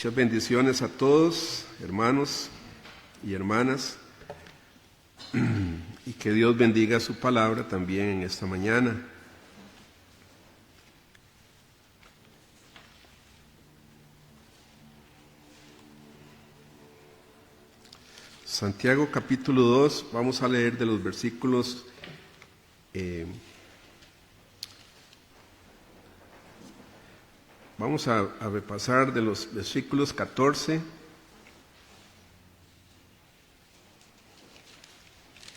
Muchas bendiciones a todos, hermanos y hermanas, y que Dios bendiga su palabra también en esta mañana. Santiago capítulo 2, vamos a leer de los versículos vamos a repasar de los versículos 14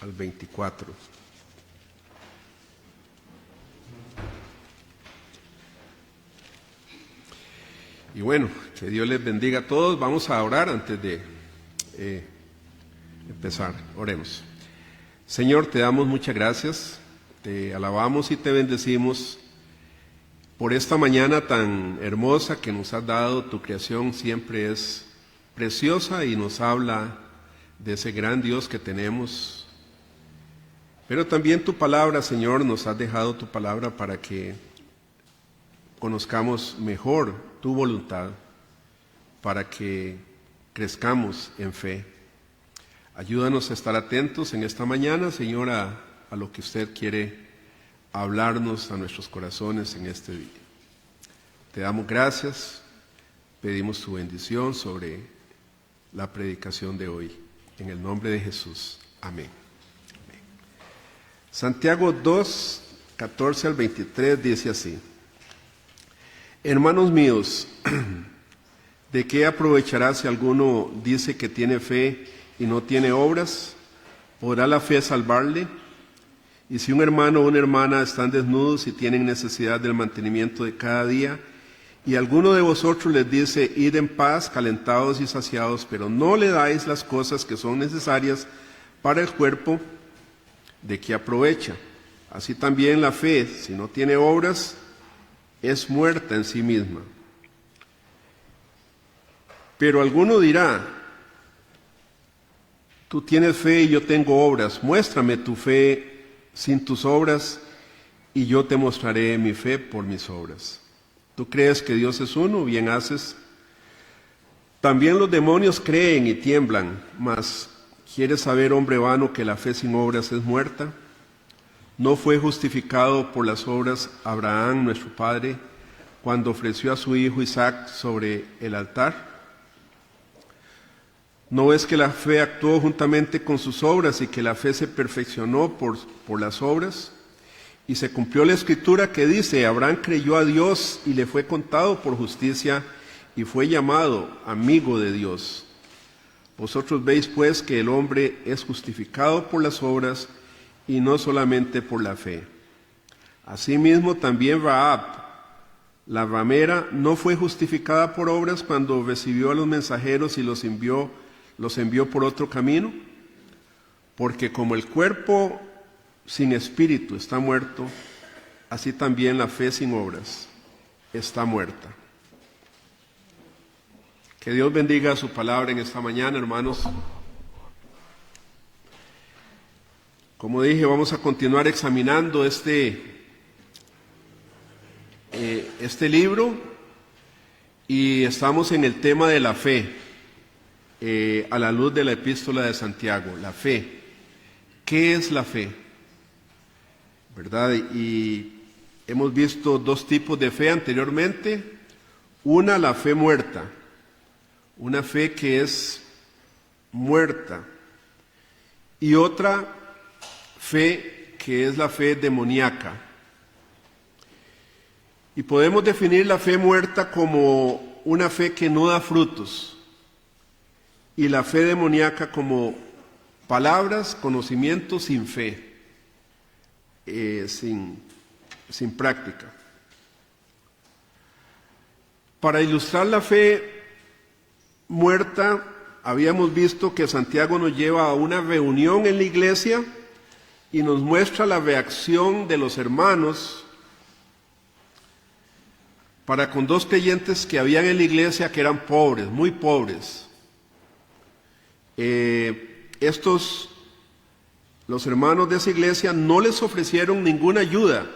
al 24. Y bueno, que Dios les bendiga a todos. Vamos a orar antes de empezar. Oremos. Señor, te damos muchas gracias, te alabamos y te bendecimos por esta mañana tan hermosa que nos has dado. Tu creación siempre es preciosa y nos habla de ese gran Dios que tenemos. Pero también tu palabra, Señor, nos has dejado tu palabra para que conozcamos mejor tu voluntad, para que crezcamos en fe. Ayúdanos a estar atentos en esta mañana, Señor, a lo que usted quiere hablarnos a nuestros corazones en este día. Te damos gracias, pedimos tu bendición sobre la predicación de hoy. En el nombre de Jesús. Amén. Amén. Santiago 2, 14 al 23 dice así: Hermanos míos, ¿de qué aprovechará si alguno dice que tiene fe y no tiene obras? ¿Podrá la fe salvarle? Y si un hermano o una hermana están desnudos y tienen necesidad del mantenimiento de cada día, y alguno de vosotros les dice, id en paz, calentados y saciados, pero no le dais las cosas que son necesarias para el cuerpo, ¿de qué aprovecha? Así también la fe, si no tiene obras, es muerta en sí misma. Pero alguno dirá, tú tienes fe y yo tengo obras, muéstrame tu fe sin tus obras, y yo te mostraré mi fe por mis obras. ¿Tú crees que Dios es uno? Bien haces. También los demonios creen y tiemblan, mas ¿quieres saber, hombre vano, que la fe sin obras es muerta? ¿No fue justificado por las obras Abraham, nuestro padre, cuando ofreció a su hijo Isaac sobre el altar? ¿No ves que la fe actuó juntamente con sus obras y que la fe se perfeccionó por las obras? Y se cumplió la escritura que dice, Abraham creyó a Dios y le fue contado por justicia y fue llamado amigo de Dios. Vosotros veis pues que el hombre es justificado por las obras y no solamente por la fe. Asimismo también Rahab, la ramera, no fue justificada por obras cuando recibió a los mensajeros y los envió por otro camino, porque como el cuerpo sin espíritu está muerto, así también la fe sin obras está muerta. Que Dios bendiga su palabra en esta mañana, hermanos. Como dije, vamos a continuar examinando este libro, y estamos en el tema de la fe. A la luz de la epístola de Santiago, la fe. ¿Qué es la fe? ¿Verdad? Y hemos visto dos tipos de fe anteriormente. Una, la fe muerta. Una fe que es muerta. Y otra fe que es la fe demoníaca. Y podemos definir la fe muerta como una fe que no da frutos, y la fe demoníaca como palabras, conocimientos sin fe, sin práctica. Para ilustrar la fe muerta, habíamos visto que Santiago nos lleva a una reunión en la iglesia y nos muestra la reacción de los hermanos para con dos creyentes que habían en la iglesia que eran pobres, muy pobres. Los hermanos de esa iglesia no les ofrecieron ninguna ayuda,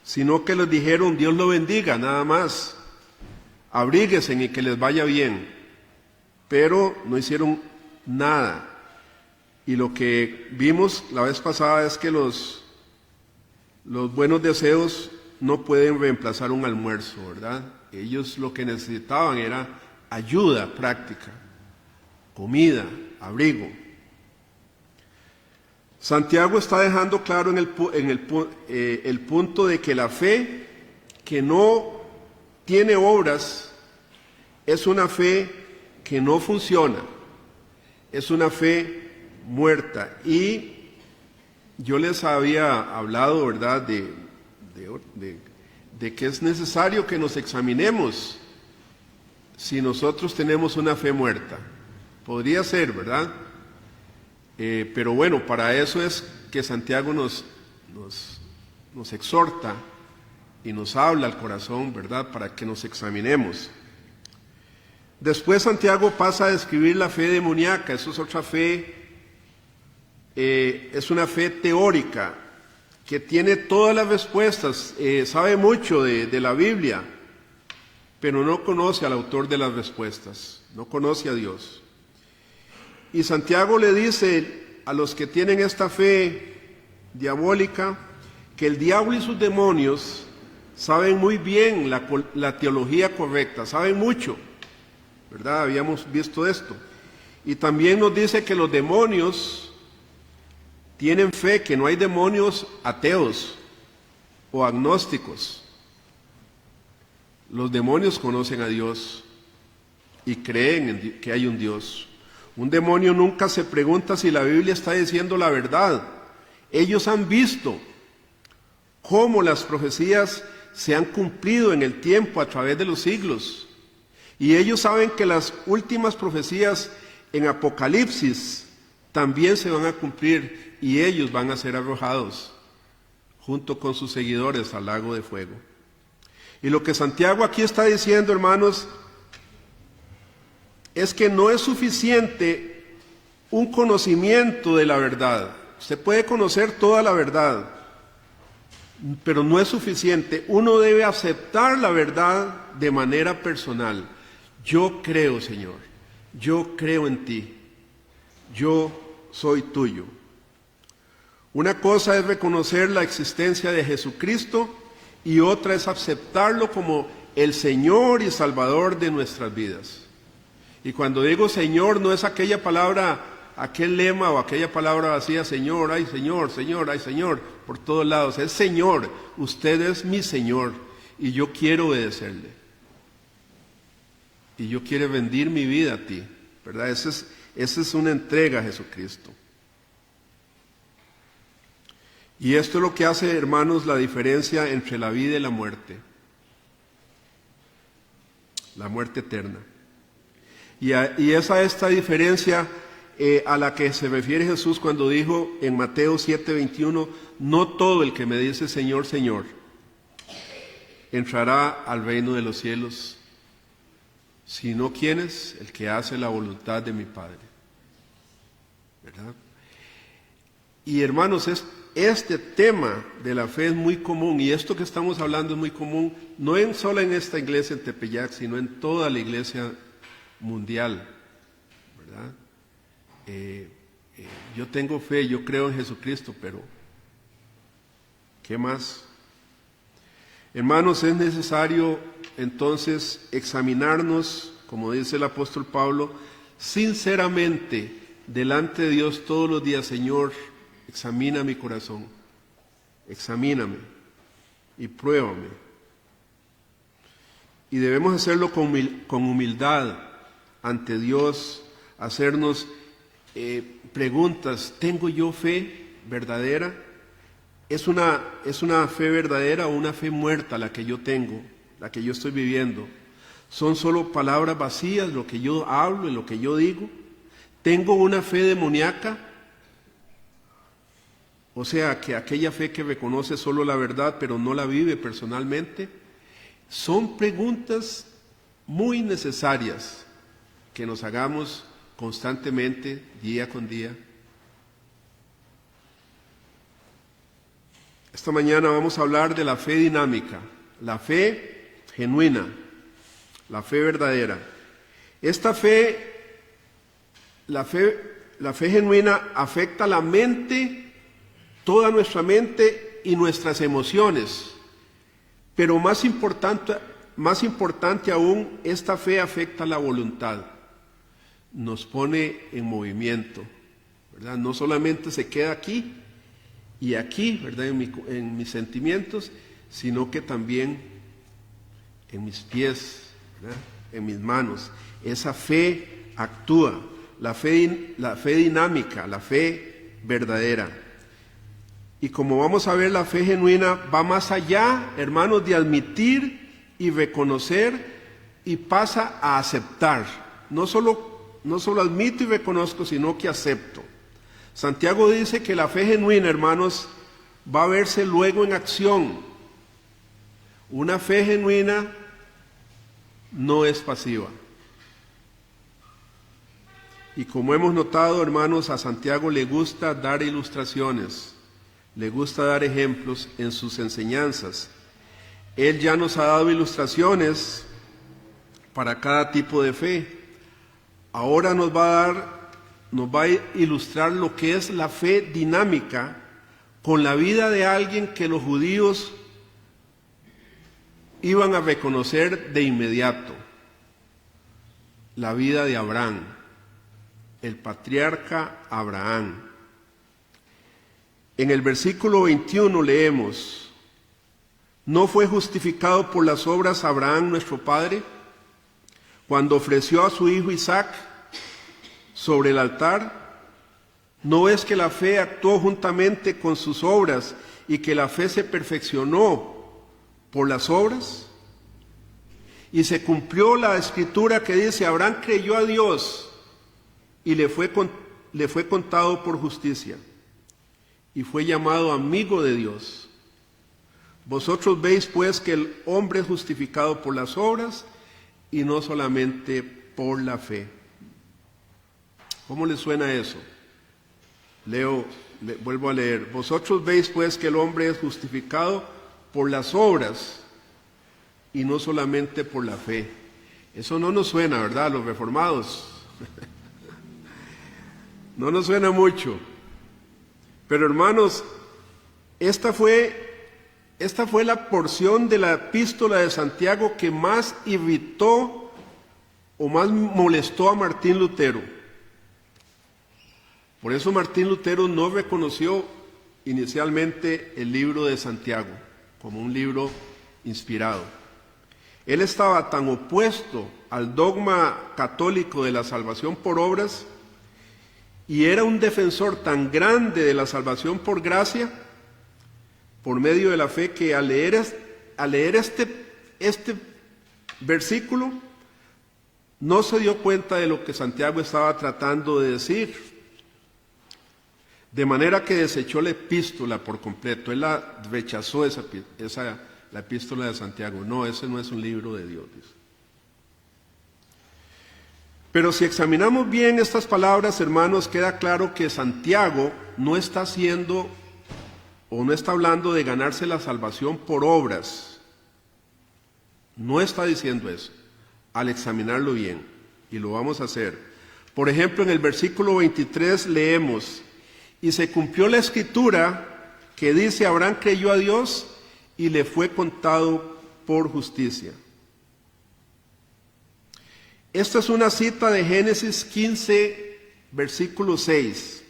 sino que les dijeron, Dios lo bendiga, nada más. abríguense y que les vaya bien, pero no hicieron nada. Y lo que vimos la vez pasada es que los buenos deseos no pueden reemplazar un almuerzo, ¿verdad? Ellos lo que necesitaban era ayuda práctica, comida, abrigo. Santiago está dejando claro el punto de que la fe que no tiene obras es una fe que no funciona, es una fe muerta. Y yo les había hablado, ¿verdad?, de que es necesario que nos examinemos si nosotros tenemos una fe muerta. Podría ser, ¿verdad? Pero bueno, para eso es que Santiago nos exhorta y nos habla al corazón, ¿verdad?, para que nos examinemos. Después Santiago pasa a describir la fe demoníaca. Eso es otra fe, es una fe teórica, que tiene todas las respuestas, sabe mucho de la Biblia, pero no conoce al autor de las respuestas, no conoce a Dios. Y Santiago le dice a los que tienen esta fe diabólica que el diablo y sus demonios saben muy bien la teología correcta, saben mucho, ¿verdad? Habíamos visto esto. Y también nos dice que los demonios tienen fe, que no hay demonios ateos o agnósticos. Los demonios conocen a Dios y creen que hay un Dios. Un demonio nunca se pregunta si la Biblia está diciendo la verdad. Ellos han visto cómo las profecías se han cumplido en el tiempo a través de los siglos. Y ellos saben que las últimas profecías en Apocalipsis también se van a cumplir y ellos van a ser arrojados junto con sus seguidores al lago de fuego. Y lo que Santiago aquí está diciendo, hermanos, es que no es suficiente un conocimiento de la verdad. Usted puede conocer toda la verdad, pero no es suficiente. Uno debe aceptar la verdad de manera personal. Yo creo, Señor, yo creo en ti, yo soy tuyo. Una cosa es reconocer la existencia de Jesucristo y otra es aceptarlo como el Señor y Salvador de nuestras vidas. Y cuando digo Señor, no es aquella palabra, aquel lema o aquella palabra vacía, Señor, ay Señor, Señor, ay Señor, por todos lados. Es Señor, usted es mi Señor y yo quiero obedecerle. Y yo quiero rendir mi vida a ti, ¿verdad? Esa es una entrega a Jesucristo. Y esto es lo que hace, hermanos, la diferencia entre la vida y la muerte eterna. Y esta diferencia a la que se refiere Jesús cuando dijo en Mateo 7:21, no todo el que me dice Señor, Señor, entrará al reino de los cielos, sino ¿quién es? El que hace la voluntad de mi Padre, ¿verdad? Y hermanos, este tema de la fe es muy común, y esto que estamos hablando es muy común, no solo en esta iglesia en Tepeyac, sino en toda la iglesia mundial, ¿verdad? Yo tengo fe, yo creo en Jesucristo, pero ¿qué más? Hermanos, es necesario entonces examinarnos, como dice el apóstol Pablo, sinceramente delante de Dios todos los días. Señor, examina mi corazón, examíname y pruébame. Y debemos hacerlo con humildad ante Dios, hacernos preguntas. ¿Tengo yo fe verdadera? ¿Es una fe verdadera o una fe muerta la que yo tengo, la que yo estoy viviendo? ¿Son solo palabras vacías lo que yo hablo y lo que yo digo? ¿Tengo una fe demoníaca? O sea, que aquella fe que reconoce solo la verdad pero no la vive personalmente. Son preguntas muy necesarias que nos hagamos constantemente, día con día. Esta mañana vamos a hablar de la fe dinámica, la fe genuina, la fe verdadera. Esta fe, la fe genuina afecta la mente, toda nuestra mente y nuestras emociones. Pero más importante aún, esta fe afecta la voluntad. Nos pone en movimiento, ¿verdad? No solamente se queda aquí y aquí, ¿verdad? En mis sentimientos, sino que también en mis pies, ¿verdad? En mis manos. Esa fe actúa, la fe dinámica, la fe verdadera. Y como vamos a ver, la fe genuina va más allá, hermanos, de admitir y reconocer, y pasa a aceptar. No solo admito y reconozco, sino que acepto. Santiago dice que la fe genuina, hermanos, va a verse luego en acción. Una fe genuina no es pasiva. Y como hemos notado, hermanos, a Santiago le gusta dar ilustraciones, le gusta dar ejemplos en sus enseñanzas. Él ya nos ha dado ilustraciones para cada tipo de fe. Ahora nos va a ilustrar lo que es la fe dinámica con la vida de alguien que los judíos iban a reconocer de inmediato. La vida de Abraham, el patriarca Abraham. En el versículo 21 leemos: ¿no fue justificado por las obras Abraham nuestro padre, cuando ofreció a su hijo Isaac sobre el altar? ¿No es que la fe actuó juntamente con sus obras y que la fe se perfeccionó por las obras? Y se cumplió la escritura que dice: Abraham creyó a Dios y le fue contado por justicia, y fue llamado amigo de Dios. Vosotros veis pues que el hombre es justificado por las obras y no solamente por la fe. ¿Cómo le suena eso? Vuelvo a leer. Vosotros veis pues que el hombre es justificado por las obras y no solamente por la fe. Eso no nos suena, ¿verdad? Los reformados. No nos suena mucho. Pero hermanos, esta fue la porción de la epístola de Santiago que más irritó o más molestó a Martín Lutero. Por eso Martín Lutero no reconoció inicialmente el libro de Santiago como un libro inspirado. Él estaba tan opuesto al dogma católico de la salvación por obras, y era un defensor tan grande de la salvación por gracia, por medio de la fe, que al leer este versículo no se dio cuenta de lo que Santiago estaba tratando de decir. De manera que desechó la epístola por completo. Él rechazó la epístola de Santiago. No, ese no es un libro de Dios, dice. Pero si examinamos bien estas palabras, hermanos, queda claro que Santiago no está haciendo o no está hablando de ganarse la salvación por obras. No está diciendo eso, al examinarlo bien, y lo vamos a hacer. Por ejemplo, en el versículo 23 leemos: y se cumplió la escritura que dice: Abraham creyó a Dios y le fue contado por justicia. Esta es una cita de Génesis 15, versículo 6.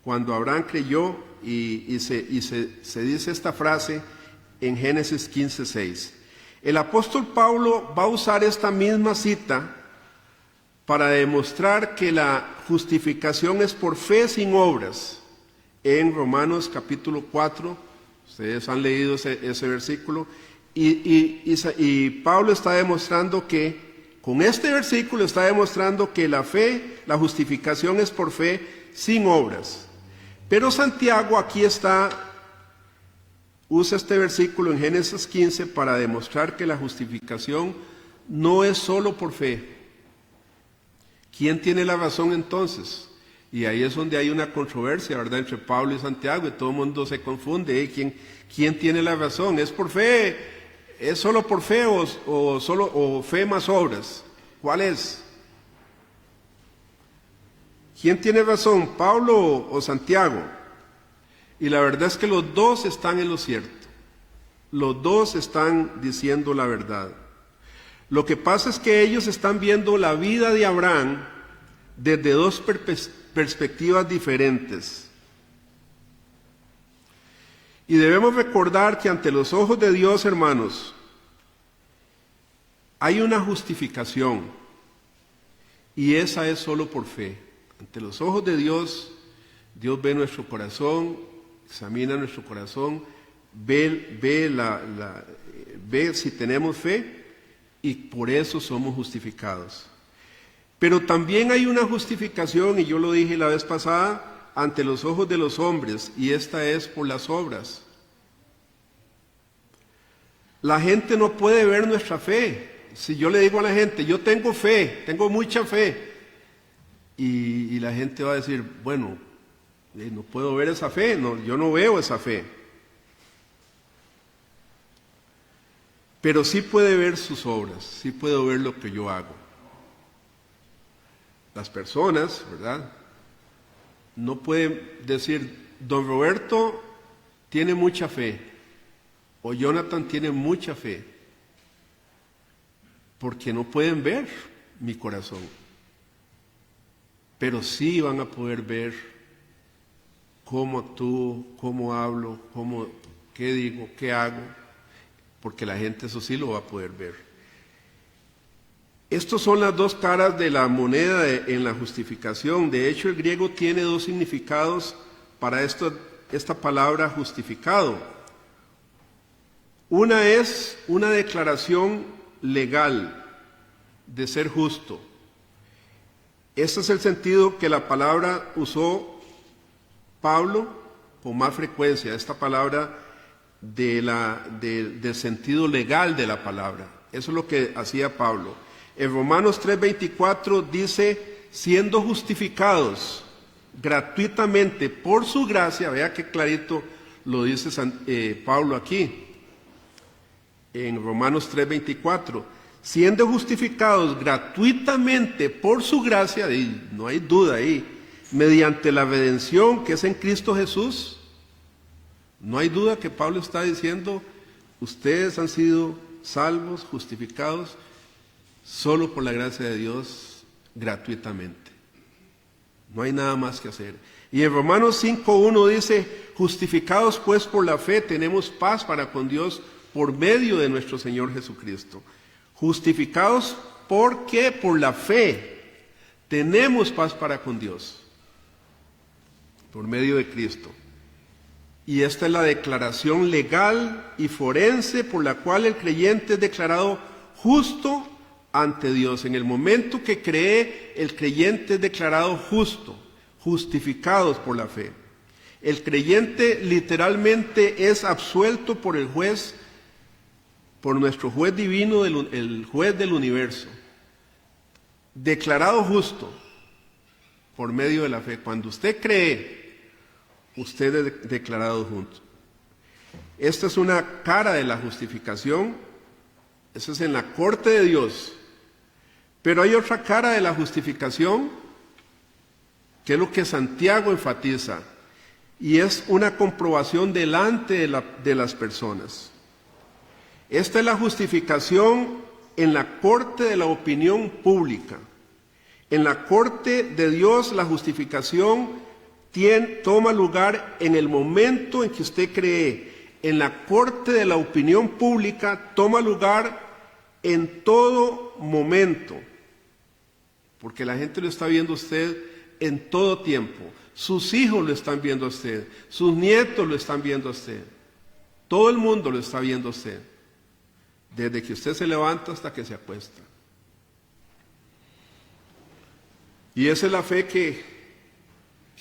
Cuando Abraham creyó, y se dice esta frase en Génesis 15, 6. El apóstol Pablo va a usar esta misma cita para demostrar que la justificación es por fe sin obras. En Romanos capítulo 4, ustedes han leído ese versículo, y Pablo está demostrando que, con este versículo está demostrando que la fe, la justificación es por fe sin obras. Pero Santiago aquí usa este versículo en Génesis 15 para demostrar que la justificación no es solo por fe. ¿Quién tiene la razón entonces? Y ahí es donde hay una controversia, ¿verdad?, entre Pablo y Santiago, y todo el mundo se confunde. ¿Quién tiene la razón? ¿Es por fe ¿Es solo por fe o fe más obras? ¿Cuál es? ¿Quién tiene razón, Pablo o Santiago? Y la verdad es que los dos están en lo cierto. Los dos están diciendo la verdad. Lo que pasa es que ellos están viendo la vida de Abraham desde dos perspectivas diferentes. Y debemos recordar que ante los ojos de Dios, hermanos, hay una justificación, y esa es solo por fe. Ante los ojos de Dios, Dios ve nuestro corazón, examina nuestro corazón, ve si tenemos fe, y por eso somos justificados. Pero también hay una justificación, y yo lo dije la vez pasada, ante los ojos de los hombres, y esta es por las obras. La gente no puede ver nuestra fe. Si yo le digo a la gente, yo tengo fe, tengo mucha fe, y la gente va a decir, bueno, no puedo ver esa fe, no, yo no veo esa fe. Pero sí puede ver sus obras, sí puedo ver lo que yo hago. Las personas, ¿verdad?, no pueden decir, don Roberto tiene mucha fe, o Jonathan tiene mucha fe, porque no pueden ver mi corazón. Pero sí van a poder ver cómo actúo, cómo hablo, qué digo, qué hago, porque la gente eso sí lo va a poder ver. Estas son las dos caras de la moneda en la justificación. De hecho, el griego tiene dos significados para esta palabra justificado. Una es una declaración legal de ser justo. Este es el sentido que la palabra usó Pablo con más frecuencia, esta palabra del sentido legal de la palabra. Eso es lo que hacía Pablo. En Romanos 3:24 dice, siendo justificados gratuitamente por su gracia, vea qué clarito lo dice Pablo aquí, en Romanos 3:24, siendo justificados gratuitamente por su gracia, y no hay duda ahí, mediante la redención que es en Cristo Jesús. No hay duda que Pablo está diciendo, ustedes han sido salvos, justificados, solo por la gracia de Dios, gratuitamente. No hay nada más que hacer. Y en Romanos 5:1 dice, justificados pues por la fe, tenemos paz para con Dios por medio de nuestro Señor Jesucristo. Justificados porque por la fe tenemos paz para con Dios, por medio de Cristo. Y esta es la declaración legal y forense por la cual el creyente es declarado justo ante Dios. En el momento que cree, el creyente es declarado justo, justificados por la fe. El creyente literalmente es absuelto por el juez, por nuestro juez divino, el juez del universo. Declarado justo por medio de la fe. Cuando usted cree, usted es declarado justo. Esta es una cara de la justificación. Eso es en la corte de Dios. Pero hay otra cara de la justificación, que es lo que Santiago enfatiza, y es una comprobación delante de las personas. Esta es la justificación en la corte de la opinión pública. En la corte de Dios, la justificación toma lugar en el momento en que usted cree. En la corte de la opinión pública toma lugar en todo momento, porque la gente lo está viendo a usted en todo tiempo. Sus hijos lo están viendo a usted, sus nietos lo están viendo a usted, todo el mundo lo está viendo a usted, desde que usted se levanta hasta que se acuesta. Y esa es la fe que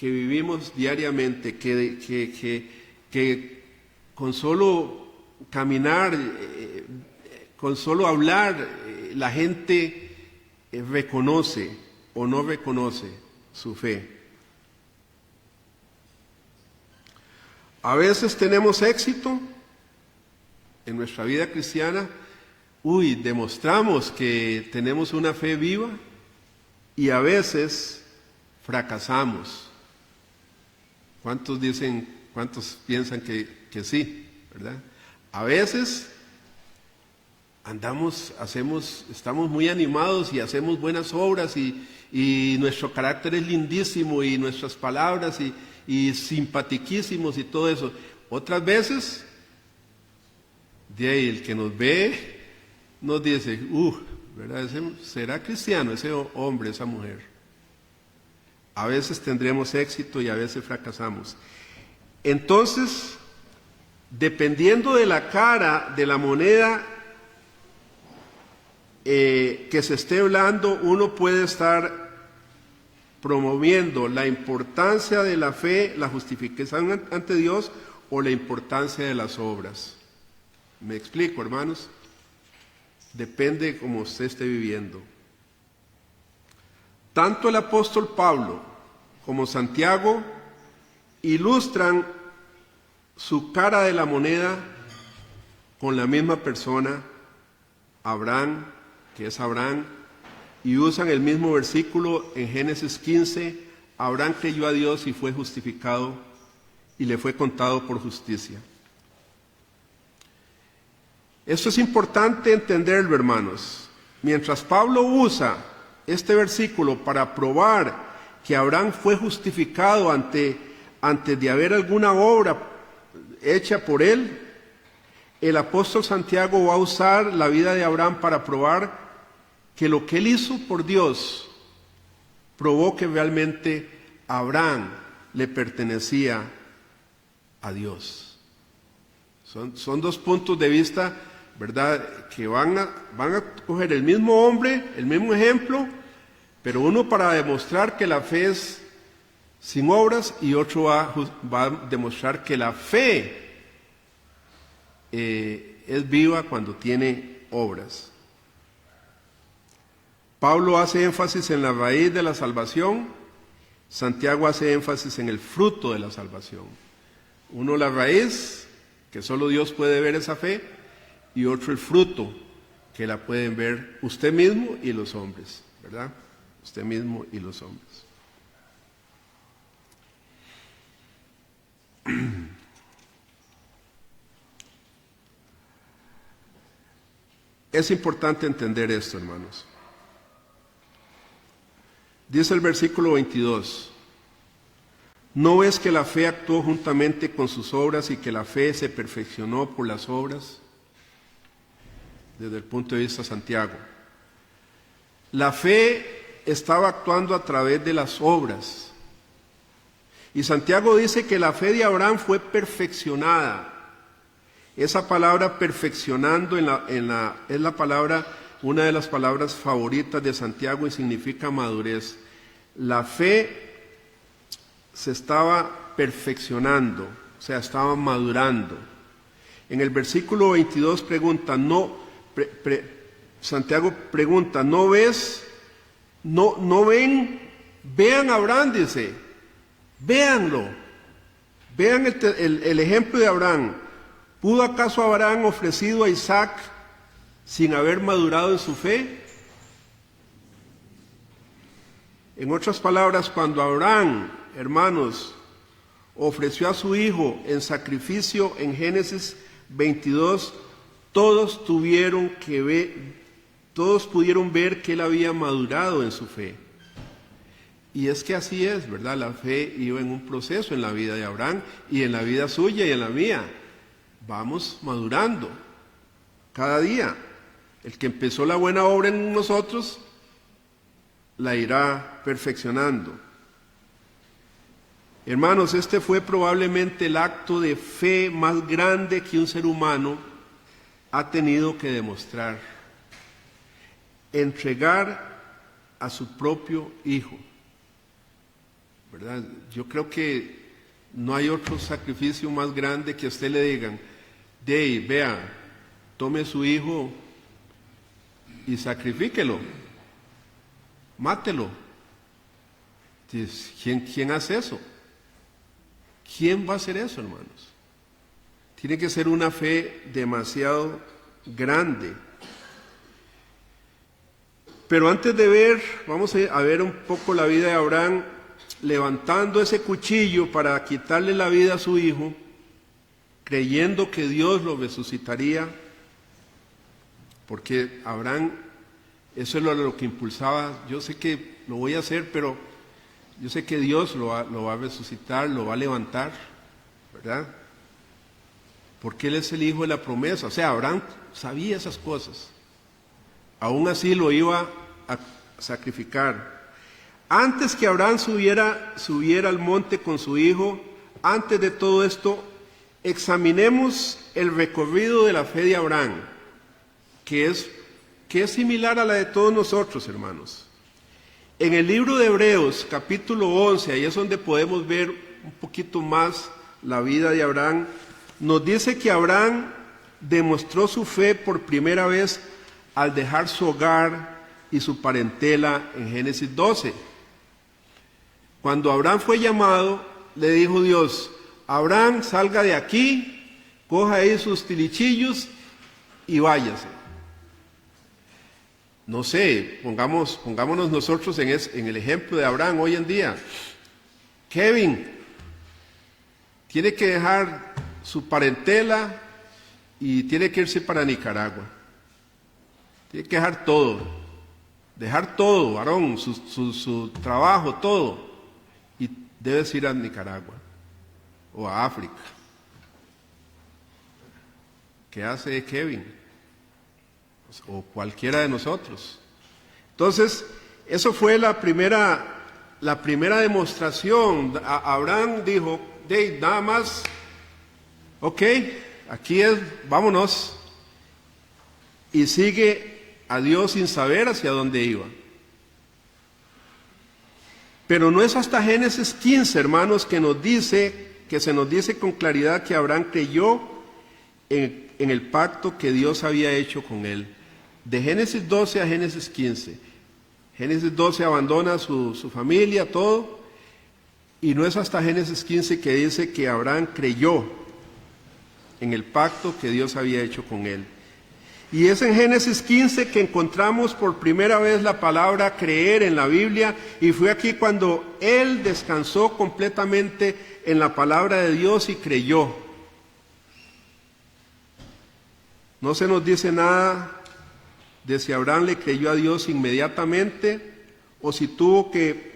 vivimos diariamente, que con solo caminar, con solo hablar, la gente reconoce o no reconoce su fe. A veces tenemos éxito en nuestra vida cristiana, demostramos que tenemos una fe viva y a veces fracasamos. ¿Cuántos piensan que sí, verdad? A veces estamos muy animados y hacemos buenas obras y nuestro carácter es lindísimo y nuestras palabras y simpatiquísimos y todo eso. Otras veces, de ahí el que nos ve nos dice, ¿verdad? ¿Será cristiano ese hombre, esa mujer? A veces tendremos éxito y a veces fracasamos. Entonces, dependiendo de la cara de la moneda que se esté hablando, uno puede estar promoviendo la importancia de la fe, la justificación ante Dios, o la importancia de las obras. ¿Me explico, hermanos? Depende de cómo usted esté viviendo. Tanto el apóstol Pablo como Santiago ilustran su cara de la moneda con la misma persona, Abraham, que es Abraham, y usan el mismo versículo en Génesis 15, Abraham creyó a Dios y fue justificado y le fue contado por justicia. Esto es importante entenderlo, hermanos. Mientras Pablo usa este versículo para probar que Abraham fue justificado antes de haber alguna obra hecha por él, el apóstol Santiago va a usar la vida de Abraham para probar que lo que él hizo por Dios probó que realmente Abraham le pertenecía a Dios. Son dos puntos de vista, ¿verdad?, que van a coger el mismo hombre, el mismo ejemplo, pero uno para demostrar que la fe es sin obras y otro va a demostrar que la fe es viva cuando tiene obras. Pablo hace énfasis en la raíz de la salvación, Santiago hace énfasis en el fruto de la salvación. Uno la raíz, que solo Dios puede ver esa fe, y otro el fruto, que la pueden ver usted mismo y los hombres, ¿verdad? Usted mismo y los hombres. Es importante entender esto, hermanos. Dice el versículo 22, ¿no ves que la fe actuó juntamente con sus obras y que la fe se perfeccionó por las obras? Desde el punto de vista de Santiago. La fe estaba actuando a través de las obras. Y Santiago dice que la fe de Abraham fue perfeccionada. Esa palabra perfeccionando es la palabra, una de las palabras favoritas de Santiago y significa madurez. La fe se estaba perfeccionando, o sea, estaba madurando. En el versículo 22 pregunta, Santiago pregunta, ¿no ves? ¿No ven? Vean a Abraham, dice, véanlo, vean el ejemplo de Abraham. ¿Pudo acaso Abraham ofrecido a Isaac sin haber madurado en su fe? En otras palabras, cuando Abraham, hermanos, ofreció a su hijo en sacrificio en Génesis 22, todos pudieron ver que él había madurado en su fe. Y es que así es, ¿verdad? La fe iba en un proceso en la vida de Abraham y en la vida suya y en la mía. Vamos madurando cada día. El que empezó la buena obra en nosotros la irá perfeccionando. Hermanos, este fue probablemente el acto de fe más grande que un ser humano ha tenido que demostrar. Entregar a su propio hijo, ¿verdad? Yo creo que no hay otro sacrificio más grande que a usted le digan, vea, tome su hijo y sacrifíquelo, mátelo. ¿Quién hace eso? ¿Quién va a hacer eso, hermanos? Tiene que ser una fe demasiado grande. Pero antes de ver, vamos a ver un poco la vida de Abraham, levantando ese cuchillo para quitarle la vida a su hijo, creyendo que Dios lo resucitaría, porque Abraham, eso es lo que impulsaba. Yo sé que lo voy a hacer, pero yo sé que Dios lo va a resucitar, lo va a levantar, ¿verdad? Porque Él es el hijo de la promesa. O sea, Abraham sabía esas cosas. Aún así lo iba a sacrificar. Antes que Abraham subiera al monte con su hijo, antes de todo esto, examinemos el recorrido de la fe de Abraham, que es similar a la de todos nosotros, hermanos. En el libro de Hebreos, capítulo 11, ahí es donde podemos ver un poquito más la vida de Abraham, nos dice que Abraham demostró su fe por primera vez al dejar su hogar y su parentela en Génesis 12. Cuando Abraham fue llamado, le dijo Dios: Abraham, salga de aquí, coja ahí sus tilichillos y váyase. No sé, pongámonos nosotros en el ejemplo de Abraham hoy en día. Kevin tiene que dejar su parentela y tiene que irse para Nicaragua. Tiene que dejar todo, varón, su trabajo, todo, y debes ir a Nicaragua o a África. ¿Qué hace Kevin? O cualquiera de nosotros. Entonces, eso fue la primera demostración. Abraham dijo: nada más, ok, aquí es, vámonos. Y sigue a Dios sin saber hacia dónde iba. Pero no es hasta Génesis 15, hermanos, que se nos dice con claridad que Abraham creyó en el pacto que Dios había hecho con él. De Génesis 12 a Génesis 15. Génesis 12 abandona su familia, todo, y no es hasta Génesis 15 que dice que Abraham creyó en el pacto que Dios había hecho con él. Y es en Génesis 15 que encontramos por primera vez la palabra creer en la Biblia, y fue aquí cuando él descansó completamente en la palabra de Dios y creyó. No se nos dice nada de si Abraham le creyó a Dios inmediatamente o si tuvo que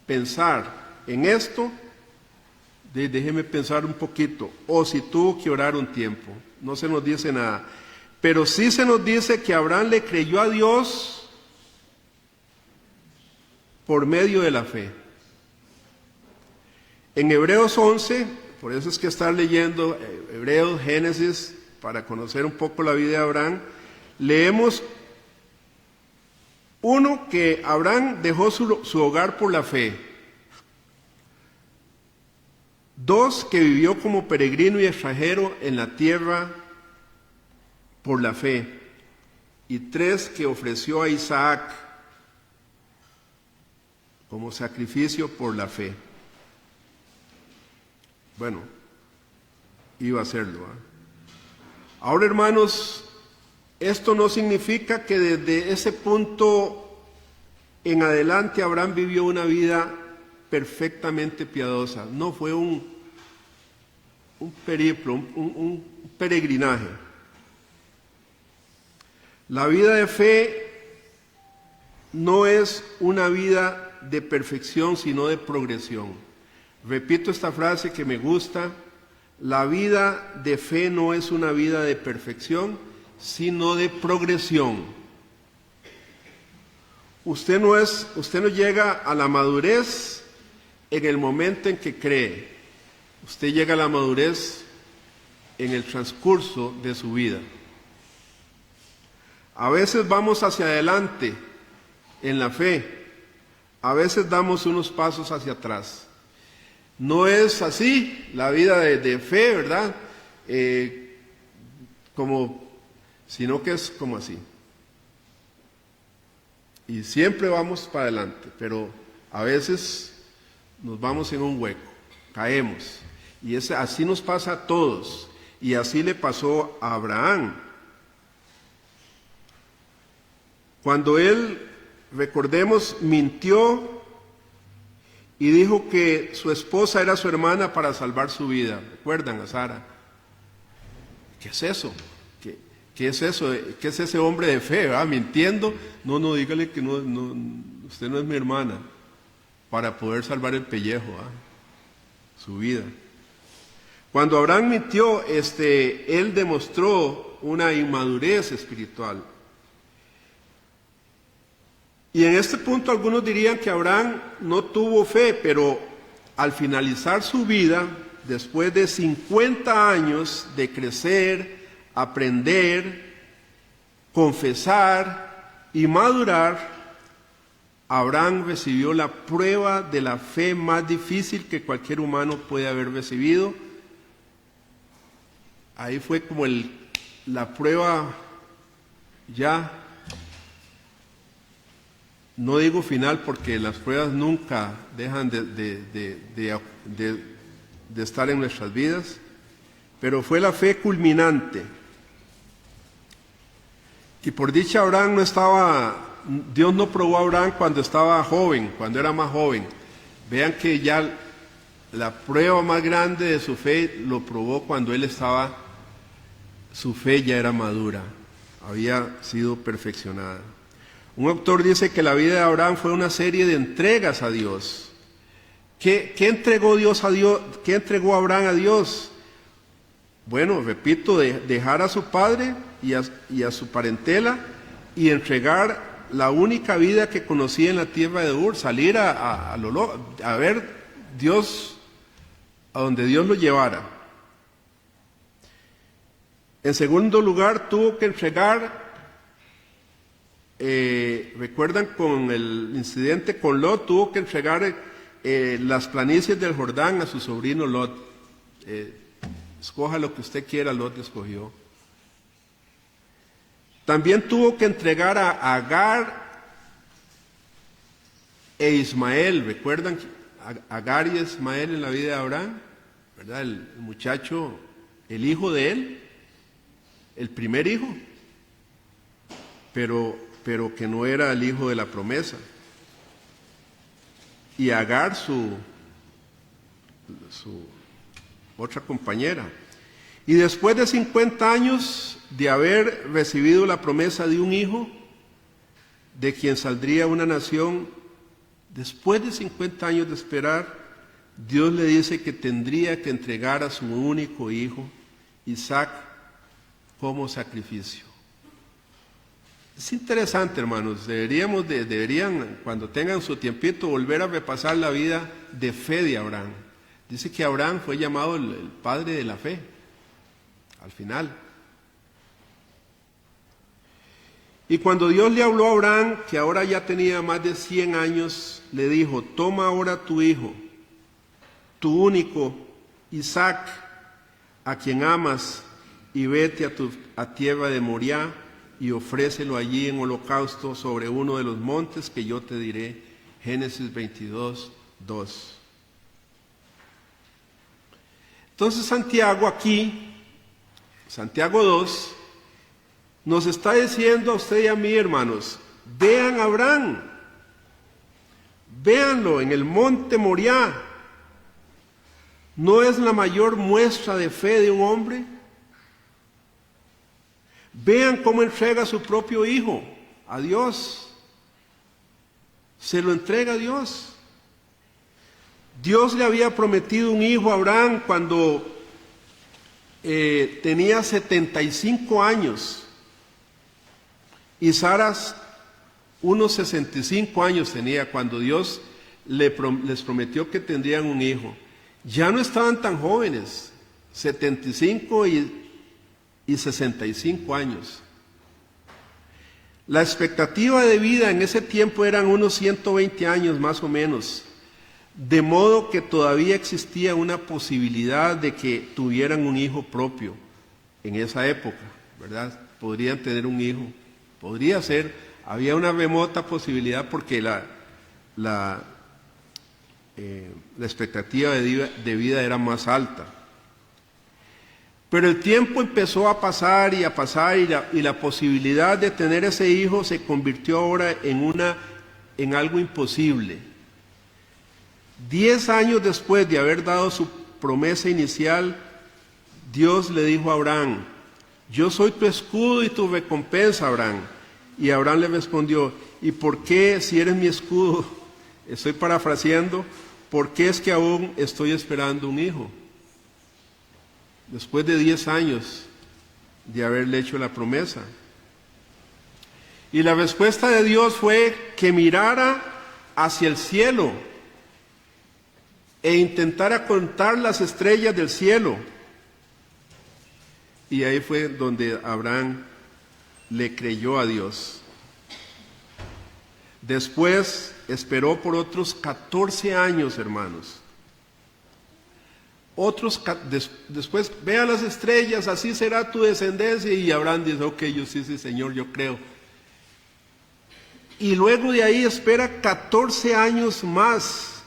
pensar en esto, déjeme pensar un poquito, o si tuvo que orar un tiempo. No se nos dice nada. Pero sí se nos dice que Abraham le creyó a Dios por medio de la fe. En Hebreos 11, por eso es que estar leyendo Hebreos, Génesis, para conocer un poco la vida de Abraham, leemos uno, que Abraham dejó su hogar por la fe. 2, que vivió como peregrino y extranjero en la tierra por la fe. Y 3, que ofreció a Isaac como sacrificio por la fe. Bueno, iba a hacerlo, ¿eh? Ahora, hermanos, esto no significa que desde ese punto en adelante Abraham vivió una vida perfectamente piadosa. No, fue un periplo, un peregrinaje. La vida de fe no es una vida de perfección, sino de progresión. Repito esta frase que me gusta: la vida de fe no es una vida de perfección, sino de progresión. Usted no llega a la madurez en el momento en que cree. Usted llega a la madurez en el transcurso de su vida. A veces vamos hacia adelante en la fe, a veces damos unos pasos hacia atrás. No es así la vida de fe, ¿verdad? Sino que es como así. Y siempre vamos para adelante, pero a veces nos vamos en un hueco, caemos. Y así nos pasa a todos. Y así le pasó a Abraham. Cuando él, recordemos, mintió y dijo que su esposa era su hermana para salvar su vida. ¿Recuerdan a Sara? ¿Qué es eso? ¿Qué es eso? ¿Qué es ese hombre de fe? ¿Verdad? Mintiendo. No, dígale que no, usted no es mi hermana, para poder salvar el pellejo, su vida. Cuando Abraham mintió, él demostró una inmadurez espiritual. Y en este punto algunos dirían que Abraham no tuvo fe, pero al finalizar su vida, después de 50 años de crecer, aprender, confesar y madurar, Abraham recibió la prueba de la fe más difícil que cualquier humano puede haber recibido. Ahí fue como la prueba ya, no digo final porque las pruebas nunca dejan de estar en nuestras vidas, pero fue la fe culminante. Y por dicha Abraham Dios no probó a Abraham cuando estaba joven, cuando era más joven. Vean que ya la prueba más grande de su fe lo probó cuando su fe ya era madura, había sido perfeccionada. Un autor dice que la vida de Abraham fue una serie de entregas a Dios. ¿Qué entregó Dios a Dios? ¿Qué entregó Abraham a Dios? Bueno, repito, dejar a su padre y a su parentela y entregar la única vida que conocía en la tierra de Ur, salir a ver Dios, a donde Dios lo llevara. En segundo lugar, tuvo que entregar, recuerdan con el incidente con Lot, tuvo que entregar las planicies del Jordán a su sobrino Lot. Escoja lo que usted quiera, Lot escogió. También tuvo que entregar a Agar e Ismael. ¿Recuerdan Agar y Ismael en la vida de Abraham? ¿Verdad? El muchacho, el hijo de él, el primer hijo, pero que no era el hijo de la promesa. Y Agar, su otra compañera. Y después de 50 años de haber recibido la promesa de un hijo, de quien saldría una nación, después de 50 años de esperar, Dios le dice que tendría que entregar a su único hijo, Isaac, como sacrificio. Es interesante, hermanos, deberían, cuando tengan su tiempito, volver a repasar la vida de fe de Abraham. Dice que Abraham fue llamado el padre de la fe, al final. Y cuando Dios le habló a Abraham, que ahora ya tenía más de 100 años, le dijo: toma ahora tu hijo, tu único, Isaac, a quien amas, y vete a tierra de Moriah, y ofrécelo allí en holocausto sobre uno de los montes que yo te diré. Génesis 22, 2. Entonces Santiago 2, nos está diciendo a usted y a mí, hermanos, vean a Abraham, véanlo en el monte Moriah. ¿No es la mayor muestra de fe de un hombre? Vean cómo entrega a su propio hijo a Dios. Se lo entrega a Dios. Dios le había prometido un hijo a Abraham cuando tenía 75 años. Y Sara unos 65 años tenía cuando Dios les prometió que tendrían un hijo. Ya no estaban tan jóvenes, 75 y 65 años. La expectativa de vida en ese tiempo eran unos 120 años más o menos, de modo que todavía existía una posibilidad de que tuvieran un hijo propio en esa época, ¿verdad? Podrían tener un hijo, podría ser, había una remota posibilidad porque la expectativa de vida era más alta. Pero el tiempo empezó a pasar y a pasar, y la posibilidad de tener ese hijo se convirtió ahora en algo imposible. 10 años después de haber dado su promesa inicial, Dios le dijo a Abraham: yo soy tu escudo y tu recompensa, Abraham. Y Abraham le respondió: ¿y por qué, si eres mi escudo? Estoy parafraseando: ¿por qué es que aún estoy esperando un hijo? Después de 10 años de haberle hecho la promesa. Y la respuesta de Dios fue que mirara hacia el cielo e intentara contar las estrellas del cielo. Y ahí fue donde Abraham le creyó a Dios. Después esperó por otros 14 años, hermanos. Después, vea las estrellas, así será tu descendencia. Y Abraham dice: ok, yo sí, Señor, yo creo. Y luego de ahí espera 14 años más.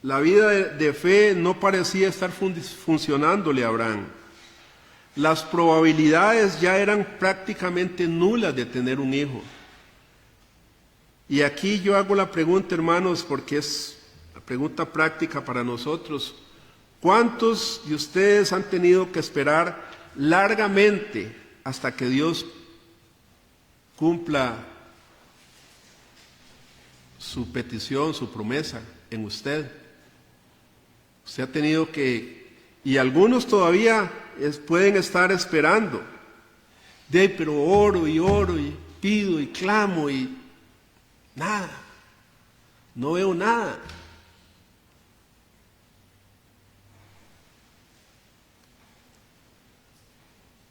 La vida de fe no parecía estar funcionándole a Abraham. Las probabilidades ya eran prácticamente nulas de tener un hijo. Y aquí yo hago la pregunta, hermanos, porque es la pregunta práctica para nosotros. ¿Cuántos de ustedes han tenido que esperar largamente hasta que Dios cumpla su petición, su promesa en usted? Usted ha tenido que, y algunos todavía pueden estar esperando. Pero oro y pido y clamo y nada, no veo nada.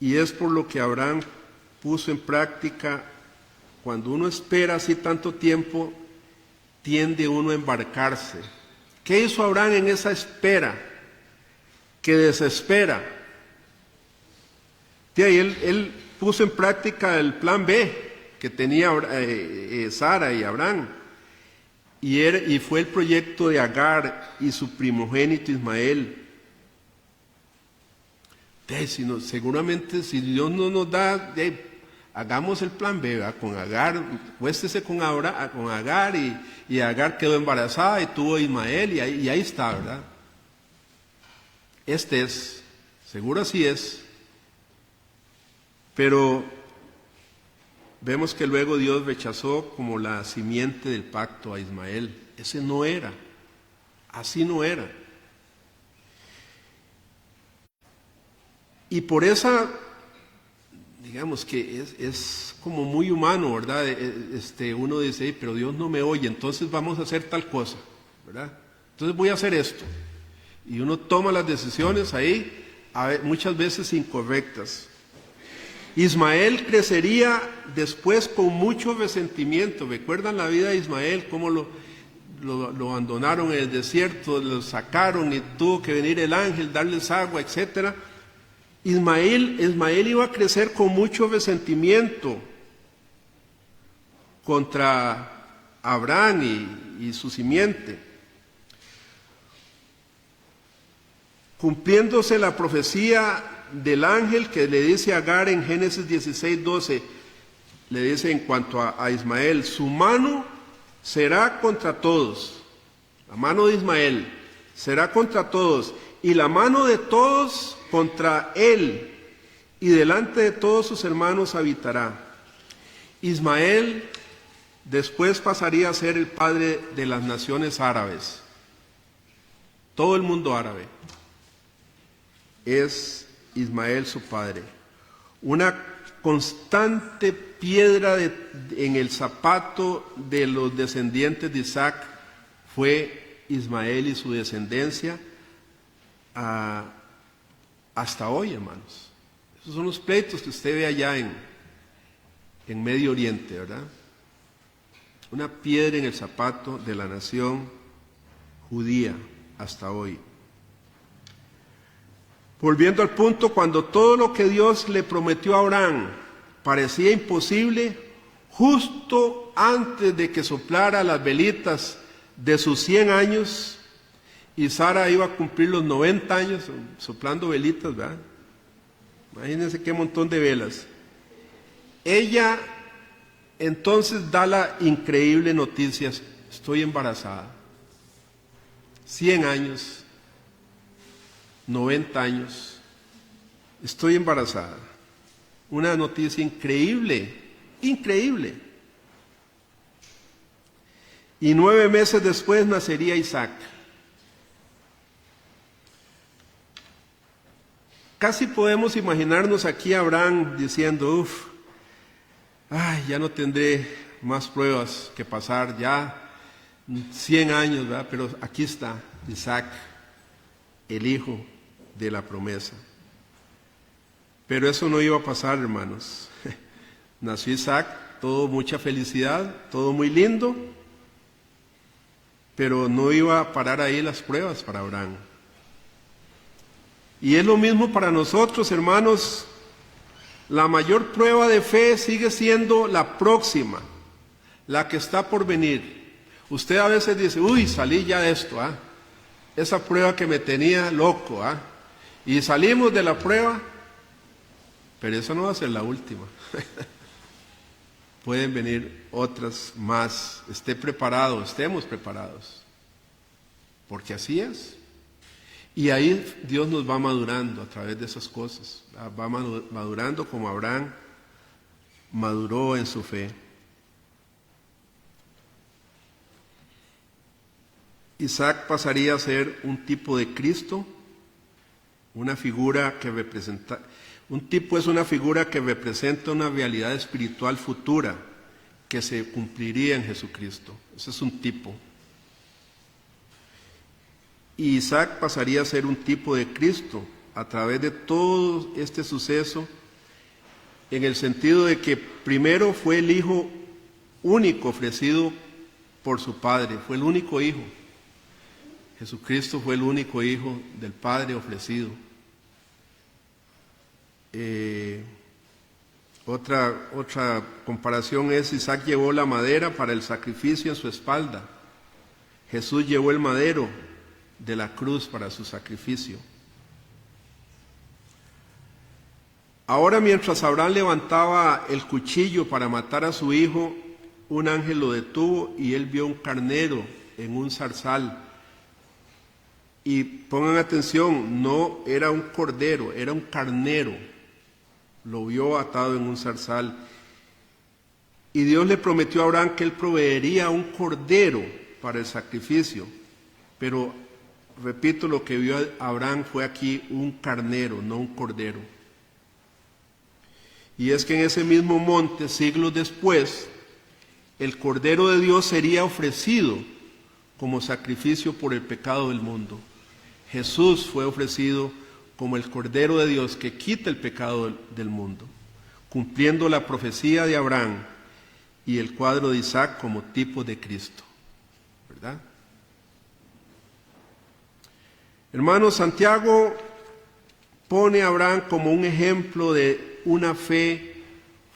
Y es por lo que Abraham puso en práctica. Cuando uno espera así tanto tiempo, tiende uno a embarcarse. ¿Qué hizo Abraham en esa espera? Que desespera. De ahí él puso en práctica el plan B que tenía Sara y Abraham. Y fue el proyecto de Agar y su primogénito Ismael. Seguramente si Dios no nos da, hagamos el plan B, ¿verdad? Con Agar, cuéstese con Agar, y Agar quedó embarazada y tuvo a Ismael, y ahí está, ¿verdad? Seguro así es. Pero vemos que luego Dios rechazó como la simiente del pacto a Ismael. Ese no era, así no era. Y por esa, digamos que es como muy humano, ¿verdad? Uno dice: pero Dios no me oye, entonces vamos a hacer tal cosa, ¿verdad? Entonces voy a hacer esto. Y uno toma las decisiones ahí, muchas veces incorrectas. Ismael crecería después con mucho resentimiento. ¿Recuerdan la vida de Ismael? Cómo lo abandonaron en el desierto, lo sacaron y tuvo que venir el ángel, darles agua, etcétera. Ismael iba a crecer con mucho resentimiento contra Abraham y su simiente. Cumpliéndose la profecía del ángel que le dice a Agar en Génesis 16:12, le dice en cuanto a Ismael: su mano será contra todos. La mano de Ismael será contra todos, y la mano de todos contra él, y delante de todos sus hermanos habitará. Ismael después pasaría a ser el padre de las naciones árabes. Todo el mundo árabe es Ismael su padre. Una constante piedra en el zapato de los descendientes de Isaac fue Ismael y su descendencia hasta hoy, hermanos. Esos son los pleitos que usted ve allá en Medio Oriente, ¿verdad? Una piedra en el zapato de la nación judía hasta hoy. Volviendo al punto, cuando todo lo que Dios le prometió a Abraham parecía imposible, justo antes de que soplara las velitas de sus 100 años, y Sara iba a cumplir los 90 años soplando velitas, ¿verdad? Imagínense qué montón de velas. Ella entonces da la increíble noticia: estoy embarazada. 100 años, 90 años, estoy embarazada. Una noticia increíble, increíble. Y 9 meses después nacería Isaac. Casi podemos imaginarnos aquí a Abraham diciendo: ya no tendré más pruebas que pasar, ya 100 años, ¿verdad? Pero aquí está Isaac, el hijo de la promesa. Pero eso no iba a pasar, hermanos. Nació Isaac, todo mucha felicidad, todo muy lindo, pero no iba a parar ahí las pruebas para Abraham. Y es lo mismo para nosotros, hermanos. La mayor prueba de fe sigue siendo la próxima, la que está por venir. Usted a veces dice: salí ya de esto, esa prueba que me tenía loco, y salimos de la prueba, pero esa no va a ser la última. Pueden venir otras más. Esté preparado, estemos preparados, porque así es. Y ahí Dios nos va madurando a través de esas cosas. Va madurando como Abraham maduró en su fe. Isaac pasaría a ser un tipo de Cristo, una figura que representa. Un tipo es una figura que representa una realidad espiritual futura que se cumpliría en Jesucristo. Ese es un tipo. Y Isaac pasaría a ser un tipo de Cristo a través de todo este suceso, en el sentido de que primero fue el hijo único ofrecido por su padre, fue el único hijo. Jesucristo fue el único hijo del Padre ofrecido. Otra comparación es: Isaac llevó la madera para el sacrificio en su espalda. Jesús llevó el madero de la cruz para su sacrificio. Ahora, mientras Abraham levantaba el cuchillo para matar a su hijo, un ángel lo detuvo y él vio un carnero en un zarzal. Y pongan atención, no era un cordero, era un carnero. Lo vio atado en un zarzal. Y Dios le prometió a Abraham que él proveería un cordero para el sacrificio. Pero, repito, lo que vio Abraham fue aquí un carnero, no un cordero. Y es que en ese mismo monte, siglos después, el Cordero de Dios sería ofrecido como sacrificio por el pecado del mundo. Jesús fue ofrecido como el Cordero de Dios que quita el pecado del mundo, cumpliendo la profecía de Abraham y el cuadro de Isaac como tipo de Cristo, ¿verdad? Hermanos, Santiago pone a Abraham como un ejemplo de una fe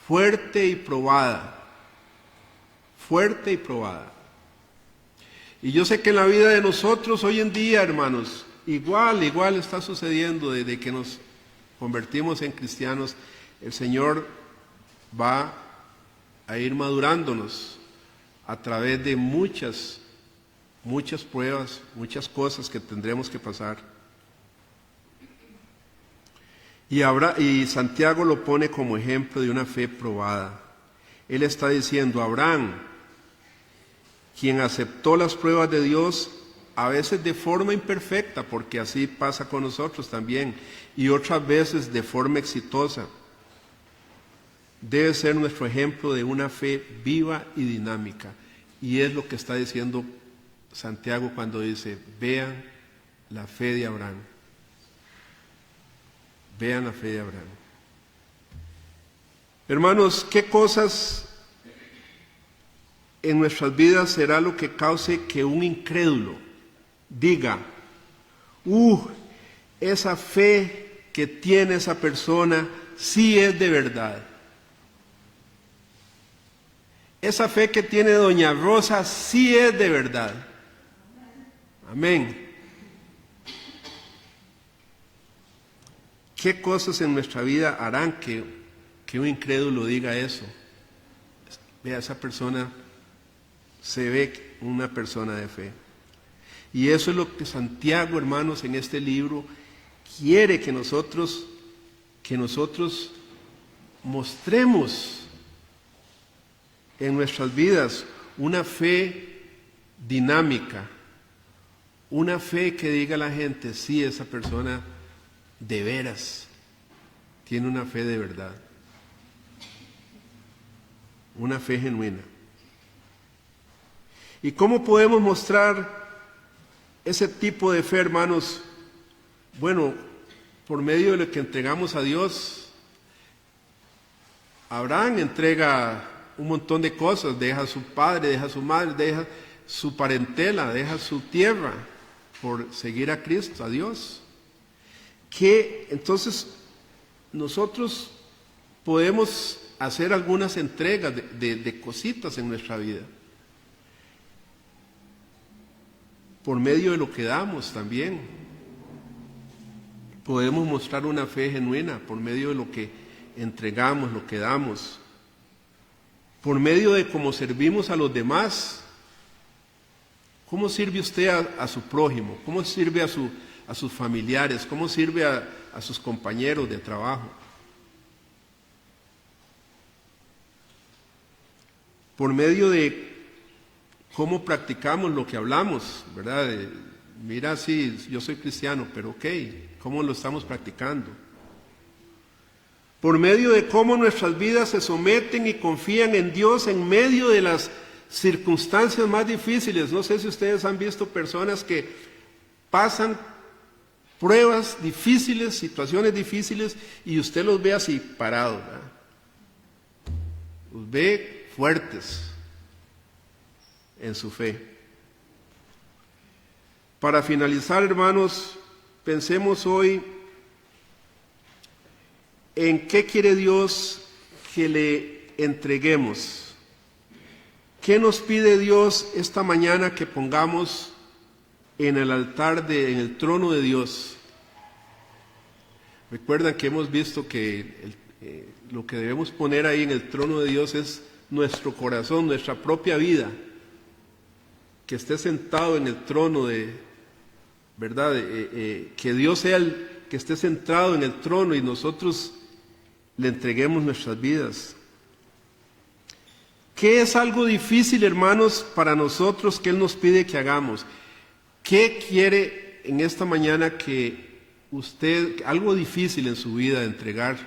fuerte y probada. Fuerte y probada. Y yo sé que en la vida de nosotros hoy en día, hermanos, igual está sucediendo desde que nos convertimos en cristianos. El Señor va a ir madurándonos a través de muchas pruebas, muchas cosas que tendremos que pasar. Y Santiago lo pone como ejemplo de una fe probada. Él está diciendo: Abraham, quien aceptó las pruebas de Dios, a veces de forma imperfecta, porque así pasa con nosotros también, y otras veces de forma exitosa, debe ser nuestro ejemplo de una fe viva y dinámica. Y es lo que está diciendo Santiago cuando dice: vean la fe de Abraham. Vean la fe de Abraham. Hermanos, ¿qué cosas en nuestras vidas será lo que cause que un incrédulo diga: esa fe que tiene esa persona sí es de verdad? Esa fe que tiene doña Rosa sí es de verdad. Amén. ¿Qué cosas en nuestra vida harán que un incrédulo diga eso? Vea, esa persona se ve una persona de fe. Y eso es lo que Santiago, hermanos, en este libro quiere que nosotros mostremos en nuestras vidas una fe dinámica, una fe que diga a la gente, sí, esa persona de veras tiene una fe de verdad, una fe genuina. ¿Y cómo podemos mostrar ese tipo de fe, hermanos? Bueno, por medio de lo que entregamos a Dios. Abraham entrega un montón de cosas, deja a su padre, deja a su madre, deja su parentela, deja su tierra por seguir a Cristo, a Dios. Que entonces nosotros podemos hacer algunas entregas de cositas en nuestra vida. Por medio de lo que damos también. Podemos mostrar una fe genuina por medio de lo que entregamos, lo que damos. Por medio de cómo servimos a los demás. ¿Cómo sirve usted a su prójimo? ¿Cómo sirve a sus familiares? ¿Cómo sirve a sus compañeros de trabajo? Por medio de cómo practicamos lo que hablamos, ¿verdad? Mira, sí, yo soy cristiano, pero ok, ¿cómo lo estamos practicando? Por medio de cómo nuestras vidas se someten y confían en Dios en medio de las circunstancias más difíciles. No sé si ustedes han visto personas que pasan pruebas difíciles, situaciones difíciles, y usted los ve así parados, ¿verdad? Los ve fuertes en su fe. Para finalizar, hermanos, pensemos hoy en qué quiere Dios que le entreguemos. ¿Qué nos pide Dios esta mañana que pongamos en el altar, en el trono de Dios? Recuerdan que hemos visto que lo que debemos poner ahí en el trono de Dios es nuestro corazón, nuestra propia vida, que esté sentado en el trono de, ¿verdad? Que Dios sea el que esté centrado en el trono y nosotros le entreguemos nuestras vidas. ¿Qué es algo difícil, hermanos, para nosotros que Él nos pide que hagamos? ¿Qué quiere en esta mañana que usted, algo difícil en su vida de entregar?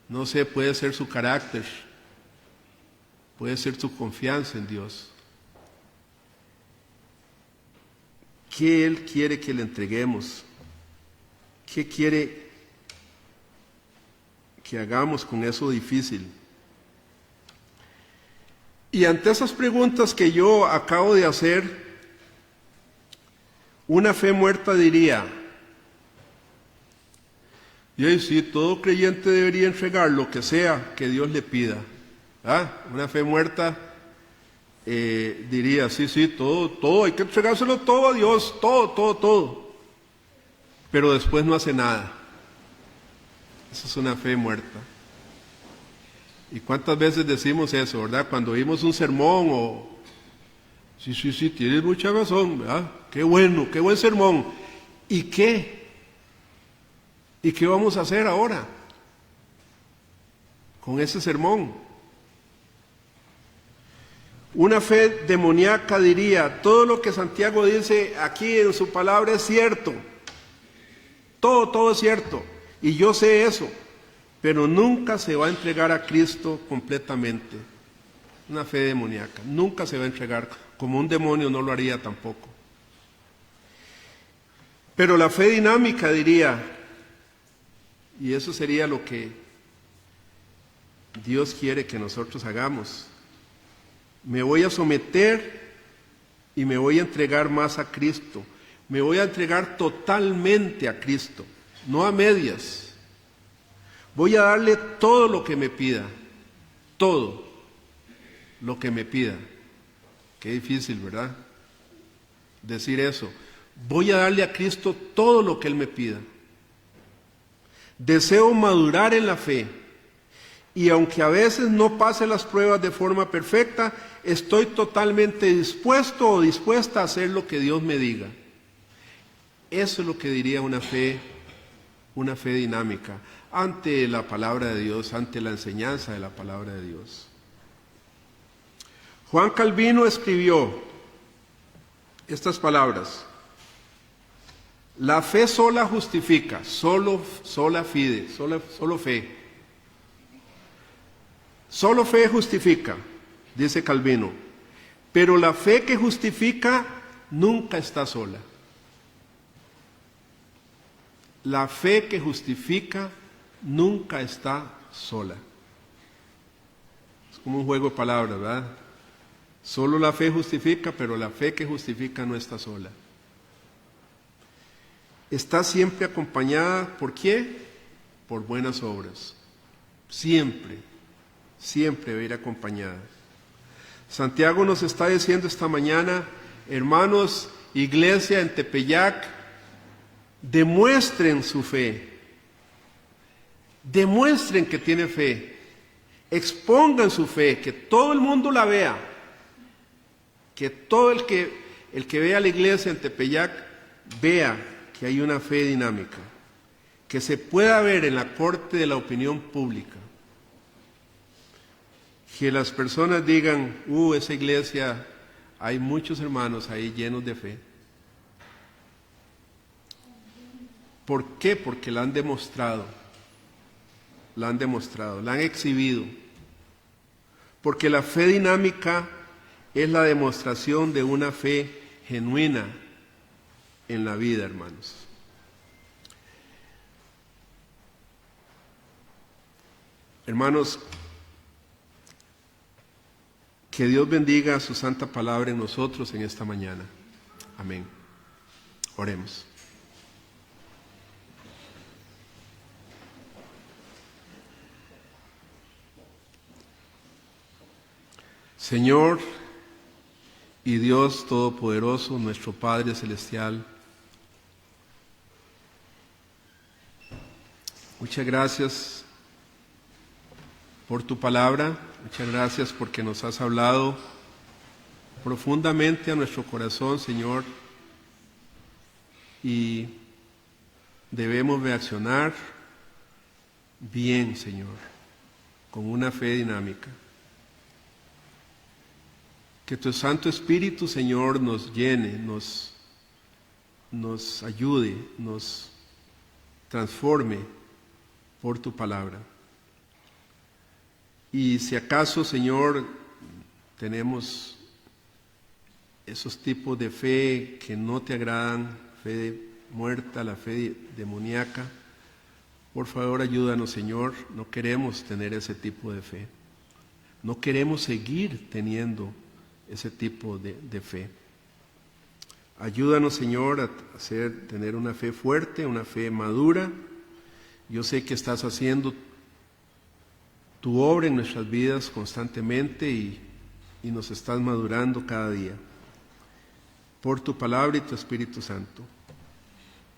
No sé, puede ser su carácter, puede ser su confianza en Dios. ¿Qué Él quiere que le entreguemos? ¿Qué quiere que hagamos con eso difícil? Y ante esas preguntas que yo acabo de hacer, una fe muerta diría, y sí, todo creyente debería entregar lo que sea que Dios le pida. Una fe muerta diría, sí, todo, hay que entregárselo todo a Dios, todo. Pero después no hace nada. Esa es una fe muerta. ¿Y cuántas veces decimos eso, verdad? Cuando oímos un sermón o... Sí, tienes mucha razón, ¿verdad? Qué bueno, qué buen sermón. ¿Y qué? ¿Y qué vamos a hacer ahora con ese sermón? Una fe demoníaca diría, todo lo que Santiago dice aquí en su palabra es cierto. Todo es cierto. Y yo sé eso. Pero nunca se va a entregar a Cristo completamente. Una fe demoníaca. Nunca se va a entregar. Como un demonio no lo haría tampoco. Pero la fe dinámica diría, y eso sería lo que Dios quiere que nosotros hagamos. Me voy a someter y me voy a entregar más a Cristo. Me voy a entregar totalmente a Cristo, no a medias. Voy a darle todo lo que me pida, todo lo que me pida. Qué difícil, ¿verdad? Decir eso. Voy a darle a Cristo todo lo que Él me pida. Deseo madurar en la fe y aunque a veces no pase las pruebas de forma perfecta, estoy totalmente dispuesto o dispuesta a hacer lo que Dios me diga. Eso es lo que diría una fe dinámica ante la palabra de Dios, ante la enseñanza de la palabra de Dios. Juan Calvino escribió estas palabras: la fe sola justifica, sola fide, solo fe. Solo fe justifica, dice Calvino, pero la fe que justifica nunca está sola. La fe que justifica nunca está sola. Es como un juego de palabras, ¿verdad? Solo la fe justifica, pero la fe que justifica no está sola. Está siempre acompañada, ¿por qué? Por buenas obras. Siempre va a ir acompañada. Santiago nos está diciendo esta mañana, hermanos, iglesia en Tepeyac, demuestren su fe. Demuestren que tiene fe. Expongan su fe, que todo el mundo la vea. Que todo el que vea la iglesia en Tepeyac vea que hay una fe dinámica, que se pueda ver en la corte de la opinión pública. Que las personas digan, esa iglesia, hay muchos hermanos ahí llenos de fe. ¿Por qué? Porque la han demostrado, la han exhibido. Porque la fe dinámica es la demostración de una fe genuina en la vida, hermanos. Hermanos, que Dios bendiga su santa palabra en nosotros en esta mañana. Amén. Oremos. Señor y Dios Todopoderoso, nuestro Padre Celestial, muchas gracias por tu palabra, muchas gracias porque nos has hablado profundamente a nuestro corazón, Señor, y debemos reaccionar bien, Señor, con una fe dinámica. Que tu Santo Espíritu, Señor, nos llene, nos ayude, nos transforme por tu palabra. Y si acaso, Señor, tenemos esos tipos de fe que no te agradan, fe muerta, la fe demoníaca, por favor ayúdanos, Señor. No queremos tener ese tipo de fe. No queremos seguir teniendo ese tipo de fe. Ayúdanos, Señor, a tener una fe fuerte, una fe madura. Yo sé que estás haciendo tu obra en nuestras vidas constantemente y nos estás madurando cada día por tu palabra y tu Espíritu Santo.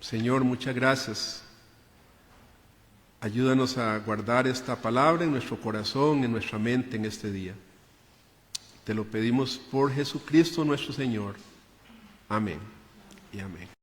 Señor, muchas gracias. Ayúdanos a guardar esta palabra en nuestro corazón, en nuestra mente en este día. Te lo pedimos por Jesucristo nuestro Señor. Amén y amén.